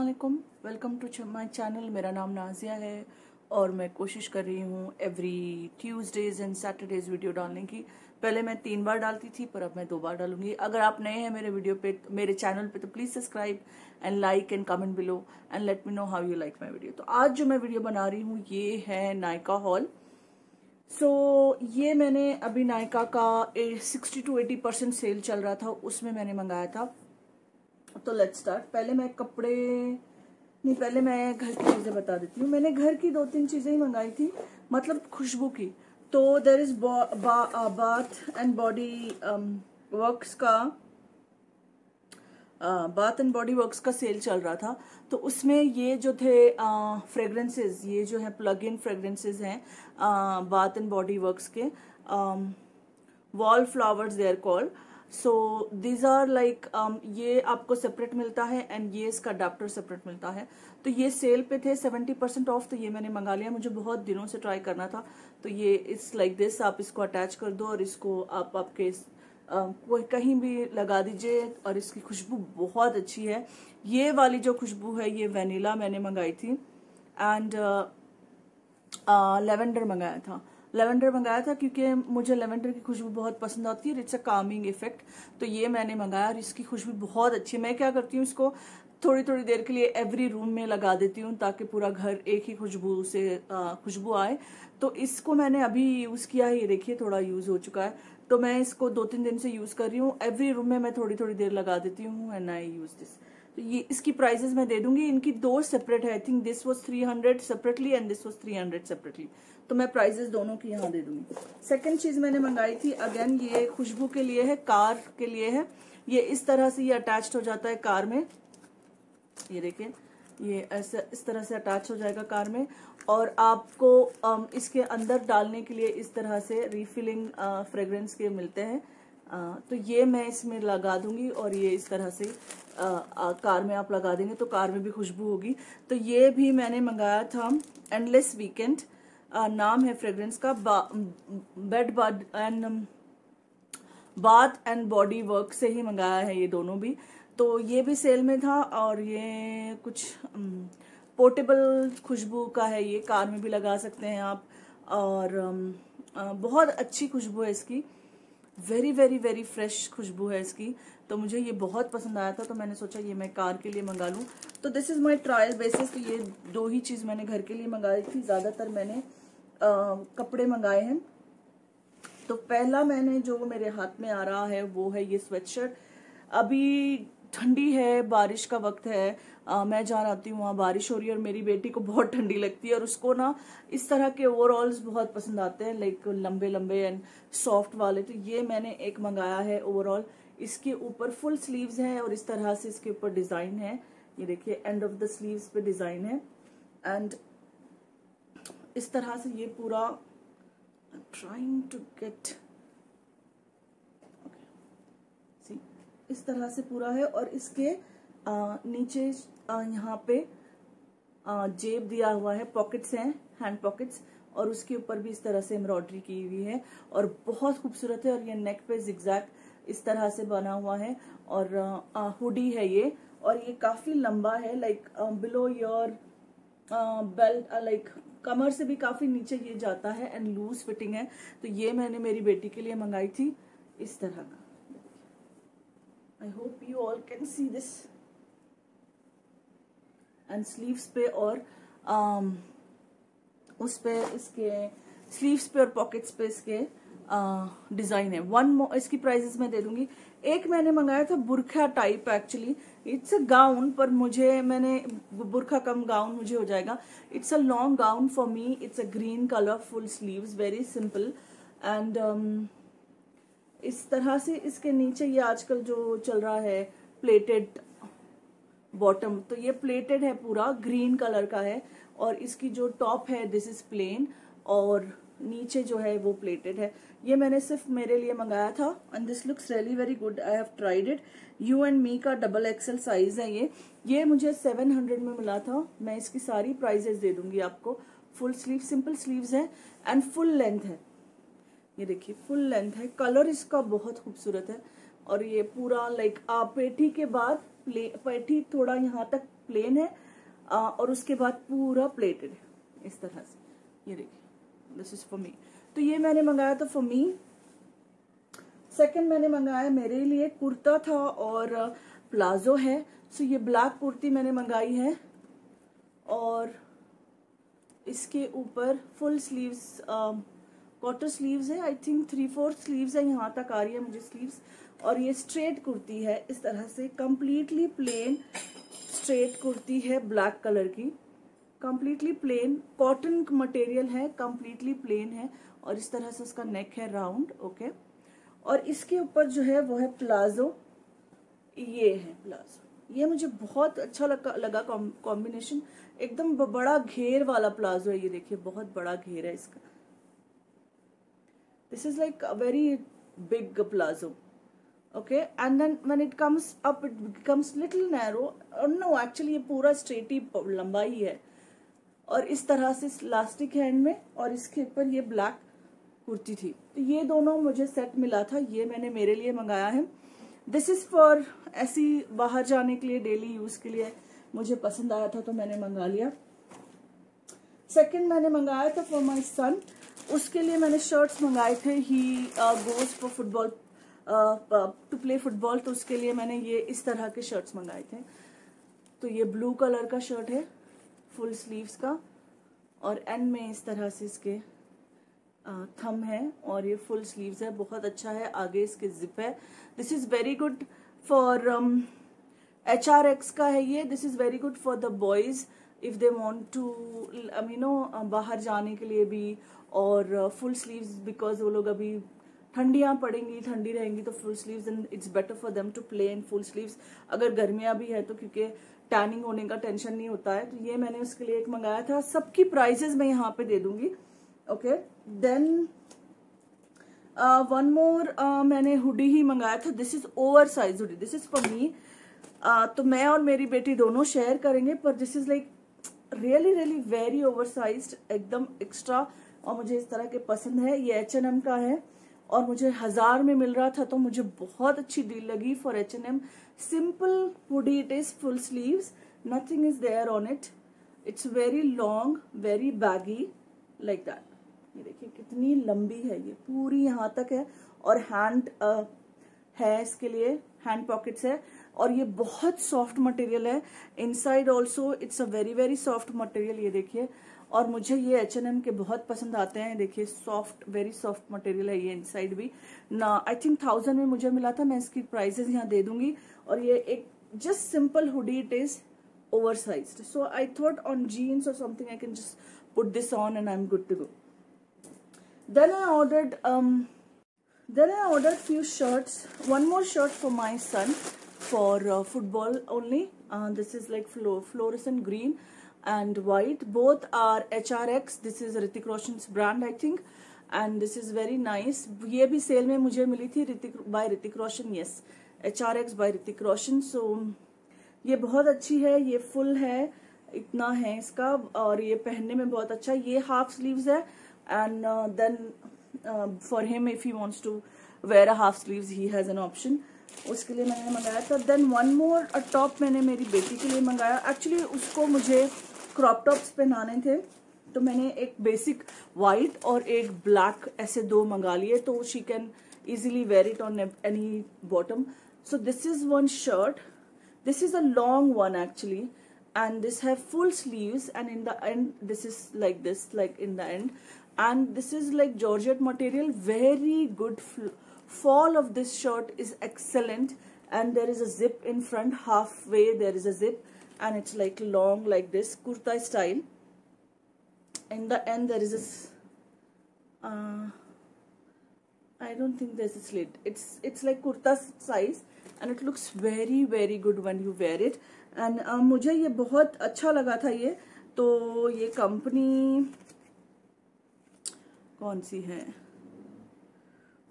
अस्सलामुअलैकुम, welcome to my channel. मेरा नाम नाजिया है और मैं कोशिश कर रही हूँ every Tuesdays and Saturdays video डालने की। पहले मैं 3 बार डालती थी पर अब मैं 2 बार डालूंगी। अगर आप नए हैं मेरे वीडियो पे, मेरे चैनल पे, तो please subscribe and like and comment below and let me know how you like my video. तो आज जो मैं वीडियो बना रही हूँ ये है नायका हॉल। ये मैंने अभी नायका का 60-80% सेल चल रहा था, उसमें मैंने मंगाया था। तो लेट्स स्टार्ट। पहले मैं घर की चीजें बता देती हूँ। मैंने घर की 2-3 चीजें ही मंगाई थी, मतलब खुशबू की। तो there is Bath and Body Works का सेल चल रहा था। तो उसमें ये जो थे फ्रेग्रेंसेस, ये जो है प्लग इन फ्रेग्रेंसेस हैं बाथ एंड बॉडी वर्क्स के, wall flowers they are called. So these are like, ये आपको सेपरेट मिलता है एंड ये इसका अडाप्टर सेपरेट मिलता है। तो ये सेल पे थे 70% ऑफ, तो ये मैंने मंगा लिया। मुझे बहुत दिनों से ट्राई करना था। तो ये इट्स लाइक दिस, आप इसको अटैच कर दो और इसको आप आपके कोई कहीं भी लगा दीजिए। और इसकी खुशबू बहुत अच्छी है। ये वाली जो खुशबू है ये वेनिला मैंने मंगाई थी एंड लेवेंडर मंगाया था क्योंकि मुझे लेवेंडर की खुशबू बहुत पसंद आती है। It's a Kameng effect. तो ये मैंने मंगाया और इसकी खुशबू बहुत अच्छी है। मैं क्या करती हूँ, इसको थोड़ी थोड़ी देर के लिए एवरी रूम में लगा देती हूँ ताकि पूरा घर एक ही खुशबू से खुशबू आए। तो इसको मैंने अभी यूज किया है, ये देखिए थोड़ा यूज हो चुका है। तो मैं इसको 2-3 दिन से यूज कर रही हूँ। एवरी रूम में मैं थोड़ी थोड़ी देर लगा देती हूँ एंड आई यूज दिस। तो ये इसकी प्राइसेस मैं दे दूंगी। इनकी 2 सेपरेट है। I think this was 300 separately and this was 300 separately. तो मैं प्राइसेस दोनों की यहाँ दे दूंगी। सेकंड चीज मैंने मंगाई थी, अगेन ये खुशबू के लिए है, कार के लिए है। ये इस तरह से ये अटैच्ड हो जाता है कार में। ये देखिए, ये ऐसे इस तरह से अटैच हो जाएगा कार में। और आपको इसके अंदर डालने के लिए इस तरह से रिफिलिंग फ्रेग्रेंस के मिलते हैं। तो ये मैं इसमें लगा दूंगी और ये इस तरह से कार में आप लगा देंगे तो कार में भी खुशबू होगी। तो ये भी मैंने मंगाया था, एंडलेस वीकेंड नाम है फ्रेग्रेंस का। बाथ एंड बॉडी वर्क से ही मंगाया है ये दोनों भी। तो ये भी सेल में था और ये कुछ पोर्टेबल खुशबू का है। ये कार में भी लगा सकते हैं आप। और बहुत अच्छी खुशबू है इसकी, वेरी वेरी वेरी फ्रेश खुशबू है इसकी। तो मुझे ये बहुत पसंद आया था, तो मैंने सोचा ये मैं कार के लिए मंगा लूं। तो this is my trial basis. तो ये 2 ही चीज मैंने घर के लिए मंगाई थी। ज्यादातर मैंने कपड़े मंगाए हैं। तो पहला मैंने जो मेरे हाथ में आ रहा है वो है ये स्वेटशर्ट। अभी ठंडी है, बारिश का वक्त है। मैं जहाँ रहती हूँ वहाँ बारिश हो रही है और मेरी बेटी को बहुत ठंडी लगती है और उसको ना इस तरह के ओवरऑल्स बहुत पसंद आते हैं, लाइक लंबे लंबे एंड सॉफ्ट वाले। तो ये मैंने एक मंगाया है ओवरऑल। इसके ऊपर फुल स्लीव्स हैं और इस तरह से इसके ऊपर डिजाइन है। ये देखिए, एंड ऑफ द स्लीव्स पे डिजाइन है एंड इस तरह से ये पूरा ट्राइंग टू गेट, सी, इस तरह से पूरा है। और इसके नीचे यहाँ पे जेब दिया हुआ है, पॉकेट्स हैं, हैंड पॉकेट्स। और उसके ऊपर भी इस तरह से एम्ब्रॉयडरी की हुई है और बहुत खूबसूरत है। और ये नेक पे जिगजैग इस तरह से बना हुआ है और हुडी है ये। और ये काफी लंबा है, like below your belt, like कमर से भी काफी नीचे ये जाता है एंड लूज फिटिंग है। तो ये मैंने मेरी बेटी के लिए मंगाई थी इस तरह का। I hope you all can see this. And sleeves पे और उस पे इसके स्लीव्स पे और पॉकेट्स पे इसके डिजाइन है। इसकी प्राइसेस मैं दे दूंगी। एक मैंने मंगाया था बुरखा type, actually it's a gown, पर मैंने बुरखा कम गाउन मुझे हो जाएगा। It's a long gown for me. It's a green colour, full sleeves, very simple and इस तरह से इसके नीचे ये आजकल जो चल रहा है प्लेटेड बॉटम, तो ये प्लेटेड है, पूरा ग्रीन कलर का है। और इसकी जो टॉप है दिस इज प्लेन और नीचे जो है वो प्लेटेड है। ये मैंने सिर्फ मेरे लिए मंगाया था and this looks really very good. I have tried it. You and me का XXL साइज है ये मुझे 700 में मिला था। मैं इसकी सारी प्राइजेस दे दूंगी आपको। फुल स्लीव, सिंपल स्लीव्स है एंड फुल लेंथ है। ये देखिए, फुल लेंथ है। कलर इसका बहुत खूबसूरत है और ये पूरा लाइक पेठी के बाद पेठी थोड़ा यहाँ तक प्लेन है और उसके बाद पूरा प्लेटेड है इस तरह से, ये देखिए, दिस इज फॉर मी। तो ये मैंने मंगाया था फॉर मी। सेकंड मैंने मंगाया मेरे लिए, कुर्ता था और प्लाजो है। सो ये ब्लैक कुर्ती मैंने मंगाई है और इसके ऊपर फुल स्लीव्स, क्वार्टर स्लीव्स है, आई थिंक 3/4 स्लीव्स है, यहाँ तक आ रही है मुझे स्लीव्स। और ये स्ट्रेट कुर्ती है इस तरह से, कंप्लीटली प्लेन स्ट्रेट कुर्ती है ब्लैक कलर की, कंप्लीटली प्लेन, कॉटन मटेरियल है, कंप्लीटली प्लेन है और इस तरह से उसका नेक है राउंड, ओके। और इसके ऊपर जो है वो है प्लाजो, ये है प्लाजो। ये मुझे बहुत अच्छा लगा कॉम्बिनेशन, एकदम बड़ा घेर वाला प्लाजो है, ये देखिए बहुत बड़ा घेर है इसका। This is like a very big palazzo, okay. And then when it comes up it becomes little narrow, no actually ये पूरा स्ट्रेट ही लंबा ही है और इस तरह से इलास्टिक है एंड में, और इसके ऊपर ये ब्लैक कुर्ती थी। तो ये दोनों मुझे सेट मिला था, ये मैंने मेरे लिए मंगाया है। दिस इज फॉर ऐसी बाहर जाने के लिए, डेली यूज के लिए मुझे पसंद आया था तो मैंने मंगा लिया। सेकंड मैंने मंगाया था फॉर माय सन, उसके लिए मैंने शर्ट्स मंगाए थे। He goes for football to play football, तो उसके लिए मैंने ये इस तरह के शर्ट्स मंगाए थे। तो ये ब्लू कलर का शर्ट है फुल स्लीव्स का और एंड में इस तरह से इसके थम है और ये फुल स्लीव्स है, बहुत अच्छा है। आगे इसके जिप है। This is very good for HRX का है ये। This is very good for the boys if they want to बाहर जाने के लिए भी, और फुल स्लीव्स बिकॉज वो लोग अभी ठंडियां पड़ेंगी, ठंडी रहेंगी, तो full sleeves and it's better for them to play in full sleeves. अगर गर्मियां भी है तो क्योंकि टैनिंग होने का टेंशन नहीं होता है, तो ये मैंने उसके लिए एक मंगाया था। सबकी प्राइसेस मैं यहाँ पे दे दूंगी, ओके। देन वन मोर मैंने हुडी ही मंगाया था। This is over size hoodie, this is for me. तो मैं और मेरी बेटी दोनों शेयर करेंगे, पर this is like really really very over size, एकदम एक्स्ट्रा, और मुझे इस तरह के पसंद है। ये H&M का है और मुझे 1000 में मिल रहा था, तो मुझे बहुत अच्छी डील लगी for H&M। Simple hoodie it is, full sleeves, nothing is there on it, it's very long, very baggy like that. ये देखिए कितनी लंबी है, ये पूरी यहाँ तक है और हैंड है इसके लिए, हैंड पॉकेट्स है और ये बहुत सॉफ्ट मटेरियल है। Inside also it's a very very soft material, ये देखिए। और मुझे ये H&M के बहुत पसंद आते हैं, देखिए सॉफ्ट, वेरी सॉफ्ट मटेरियल है ये इनसाइड भी ना। आई थिंक 1000 में मुझे मिला था, मैं इसकी प्राइसेस यहाँ दे दूंगी। और ये एक just simple hoodie it is, oversized, so I thought on jeans और something I can just put this on and I am good to go. Then I ordered few shirts, one more shirt for my son for football only. This is like fluorescent green and white. Both are HRX. This is Hrithik Roshan's brand, I think, and this is very nice. ये भी cell में मुझे मिली थी, by Hrithik Roshan, yes, HRX by Hrithik Roshan. So ये बहुत अच्छी है, ये फुल है, इतना है इसका, और ये पहनने में बहुत अच्छा है। ये हाफ स्लीव्स है and then for him if he wants to wear a half sleeves he has an option, उसके लिए मैंने मंगाया था। then one more टॉप मैंने मेरी बेटी के लिए मंगाया। एक्चुअली उसको मुझे क्रॉप टॉप्स पहनाने थे, तो मैंने एक बेसिक वाइट और एक ब्लैक ऐसे दो मंगा लिए, तो she can easily wear it on any bottom. So this is one shirt, this is a long one actually, and this have full sleeves, and in the end this is like this, like in the end, and this is like georgette material, very good. Fall of this shirt is excellent, and there is a zip in front, halfway there is a zip, and it's like long like this, kurta style. In the end there is this I don't think there's a slit, it's like kurta size, and it looks very very good when you wear it. And मुझे ये बहुत अच्छा लगा था ये, तो ये company कौन सी है,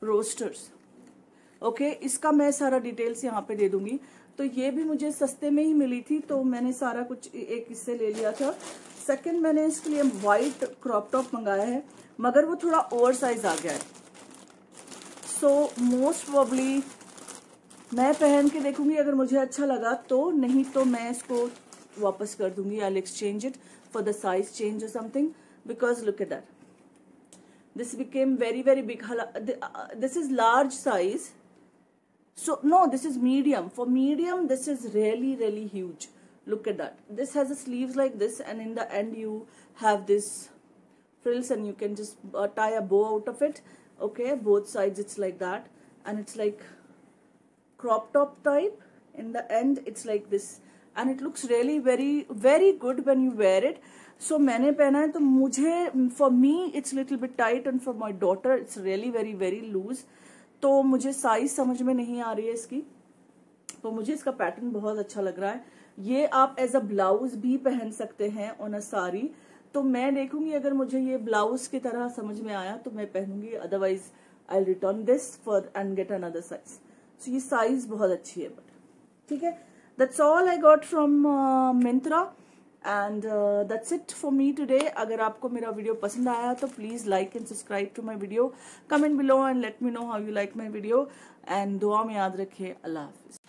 रोस्टर्स, ओके, इसका मैं सारा डिटेल्स यहाँ पे दे दूंगी। तो ये भी मुझे सस्ते में ही मिली थी, तो मैंने सारा कुछ एक इससे ले लिया था। सेकंड मैंने इसके लिए वाइट क्रॉप टॉप मंगाया है, मगर वो थोड़ा ओवर साइज आ गया है, सो मोस्ट प्रोबेबली मैं पहन के देखूंगी, अगर मुझे अच्छा लगा तो, नहीं तो मैं इसको वापस कर दूंगी, I exchange it for the size change और something, because look at that, this became very very big. This is large size, so no, this is medium. For medium this is really really huge. Look at that. This has a sleeves like this, and in the end you have this frills, and you can just tie a bow out of it. Okay, both sides it's like that, and it's like crop top type. In the end it's like this, and it looks really very very good when you wear it. So मैंने पहना है, तो मुझे, for me it's little bit tight, and for my daughter it's really very very loose. तो मुझे size समझ में नहीं आ रही है इसकी, तो मुझे इसका पैटर्न बहुत अच्छा लग रहा है. ये आप एज अ ब्लाउज भी पहन सकते हैं ऑन अ साड़ी. तो मैं देखूंगी अगर मुझे ये ब्लाउज की तरह समझ में आया तो मैं पहनूंगी, otherwise I return this for and get another size. So ये साइज बहुत अच्छी है, बट ठीक है. That's all I got from Myntra. And that's it for me today. अगर आपको मेरा वीडियो पसंद आया तो please like and subscribe to my video, comment below and let me know how you like my video. And दुआ में याद रखिए. अल्लाह हाफिज.